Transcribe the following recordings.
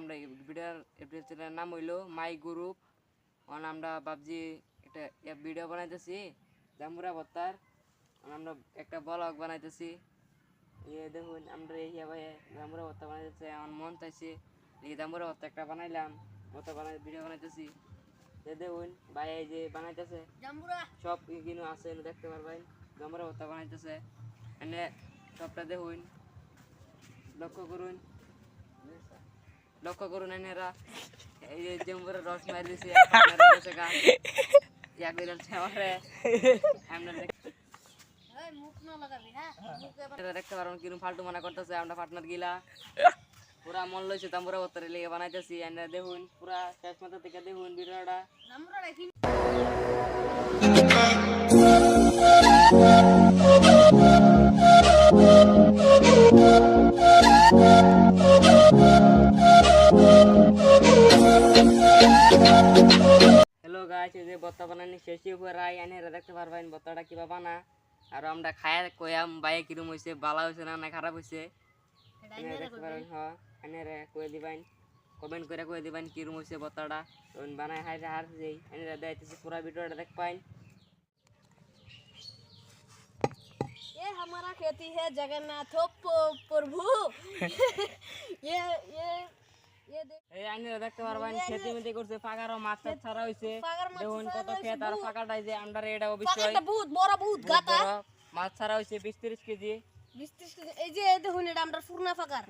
আমরা ভিডিওর নাম হইলো মাই গ্রুপ। আমরা ভাবছি একটা ভিডিও বানাইতেছি জাম্বুরা ভর্তার, আমরা একটা ব্লগ বানাইতেছি। দেখুন আমরা জাম্বুরা ভর্তা বানাইতেছি, আমার মন চাইছে এই জাম্বুরা ভর্তা একটা বানাইলাম, ভিডিও বানাইতেছি। দেখুন ভাই এই যে বানাইতেছে সব কিছু আছে দেখতে পারবেন, জাম্বুরা ভর্তা বানাইতেছে এনে সবটা দেখুন, লক্ষ্য করুন এনারা এই যে জাম্বুরা রস মারি দিছে দেখতে পারবেন কিরকম ফালতু মানা করতেছে। আমরা পার্টনার গিলা পুরা মন লইছে জাম্বুরা ভর্তার লেগে বানাইতেছি। এনারা দেখুন পুরা শেষ মাথা থেকে দেখুন ভিডিওটা। হ্যালো গাইস, এই যে ভর্তা বানানি শেষই প্রায়, এনারা দেখতে পারবেন ভর্তাটা কিবা বানা। আর আমরা খায় কয়াম বাইরে কিরম হয়েছে, বালা হয়েছে না খারাপ হয়েছে দেখতে পারবেন। হ্যাঁ এনারা কয়ে দিবেন, কমেন্ট করে কয়ে দিবেন কিরম হয়েছে ভর্তাটা। বানায় হাইরে হার যেই এনারা দেখতেছি পুরা ভিডিওটা দেখ পাইন। ये हमारा खेती है जगन्नाथ प्रभु। ये এই আইনেরা দেখতে পারবেন খেতে মিতে করছে, ফাঁকারও মাছ ছাড়া হয়েছে। দেখুন কত ক্ষেত আর ফাঁকাটাই যে আমরা এটা অবশ্যই बहुत बड़ा बहुत गाता মাছ ছাড়া হয়েছে 20-30 কেজি। 20-30 কেজি এই যে দেখুন এটা আমরা পূর্ণ ফাঁকার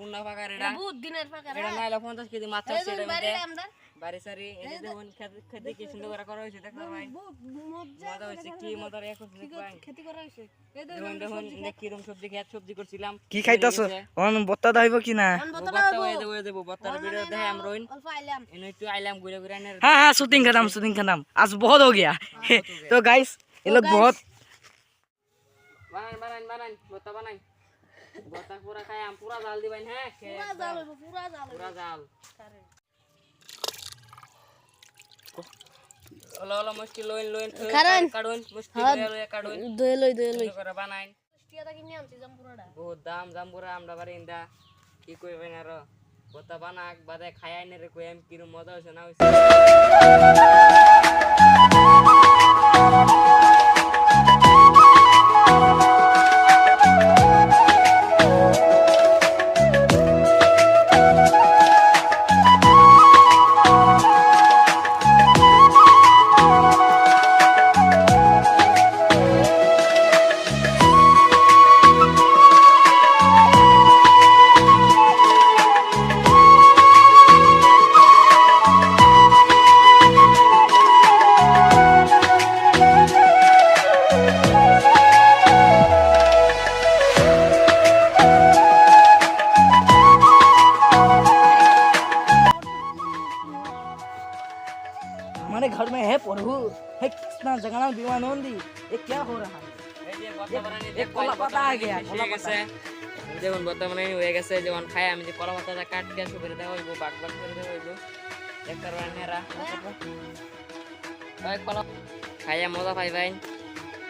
এটা বহুত দিনের ফাঁকার। এটা নাইলে 50 কেজি মাছ আছে এটা মধ্যে আমরা বাড়ি সারি। এই যে দেখুন খেতে কি সুন্দর করে করা হয়েছে দেখতে পারবেন, বহুত মজা মজা হয়েছে কি মজার এক দেখবেন। खेती করা হইছে। এই দেখুন দেখুন কিরম সবজি করছিলাম। কি খাইতাছ অন বত্তা দাইব কি না? বত্তা হয়ে যাবো বত্তার ভিডিও দেখে আমরা অল্প আইলাম এনে একটু আইলাম ঘুরে ঘুরে এনে। हाँ हाँ शूटिंग खत्म आज बहुत हो गया। तो गाइस ये लोग बहुत বানান বত্তা বানান। বত্তা পুরা খাই আম পুরা জাল দিবেন। হ্যাঁ পুরা জাল হলো মুশকিল লইন কাটুন মুশকিল কাটুন দই করে বানাইন। টিয়াটা কিনে আনছি জামপুরাটা বহুত দাম জাম্বুরা আমরা বারিন্দা কি কইবেন আর বত্তা বানাক বাদে খায় আইনে রে কইম কিরম মজা হইছে না হইছে। हमारे घर में है प्रभु है कृष्णा जगन्नाथ दीवानंदी। ये क्या हो रहा है? এই যে বত্তা বানানি एक कोला पता आ गया হয়ে গেছে। যেমন বত্তা বানানি হয়ে গেছে, যেমন খাই আমি যে কলা পাতাটা কাট কে করে দেওয়া হইব, বাগ করে দেওয়া হইব দেখতে পারবেন এরা। ভাই কলা খাইয়া মজা পাইবেন।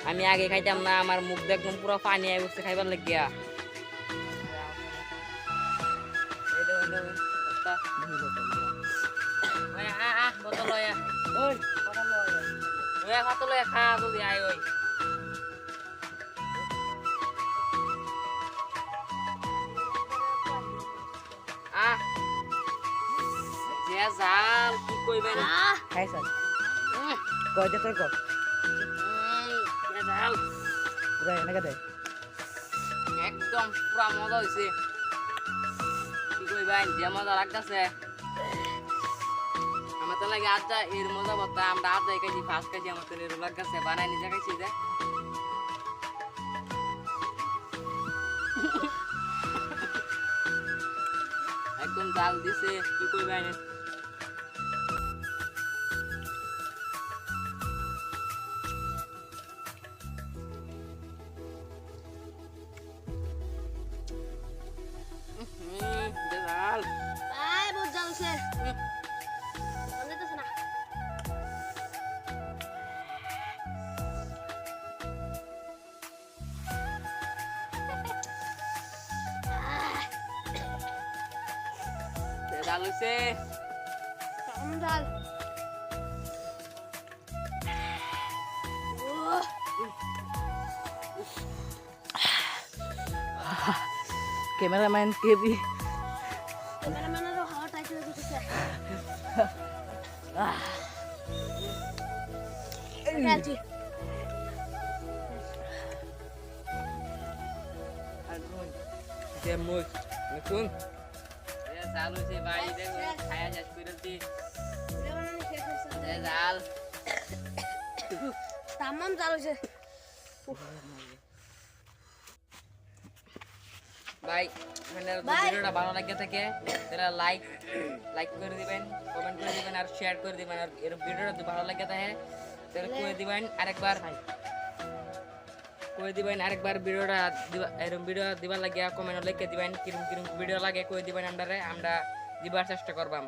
আমি আগে খাইতাম না, আমার মুখ দেখলাম পুরো পানি আই উঠছে খাইবার লাগিয়া। এই দেখুন বত্তা ওই বোতল লয়া ওই বোতল লয়া খা যদি আই ওই যে জাল কি কইবেন है सर कह दे तो যে জাল पूरा है ना दे একদম পুরা মজা হইছে। কি কইবেন যে মজা লাগতাছে আমার তো লাগে আড্ডা এর মজা বলতে আমরা আড্ডা কেজি 5 কেজি আমার তো এর লাগতাছে বানাই নিজে খাইছি যে একদম জাল দিছে কি কইবেন। জাল আই বহুত জ্বলছে বন্ধ তো না জাল হইছে জাল ক্যামেরাম্যান কেবি ক্যামেরাম্যানেরও হাওয়া টাইট হয়ে গেছে আছি যে মুই শুন এ জাল হইছে ভাই দেখো খায়া শেষ করে দি ক্যামেরাম্যান শেষ হয়েছে এ জাল তামাম জাল হয়েছে ভাই মানে ভাই। ভিডিওটা ভালো লাগে থাকে তাহলে লাইক করে দিবেন কমেন্ট করে দিবেন আর শেয়ার করে দিবেন আর এর ভিডিওটা যদি ভালো লাগে থাকে তাহলে করে দিবেন আরেকবার ভিডিওটা এরকম ভিডিও দিবার লাগে কমেন্ট লিখে দিবেন কিরম কিরম ভিডিও লাগে কই দিবেন আমরা দিবার চেষ্টা করবাম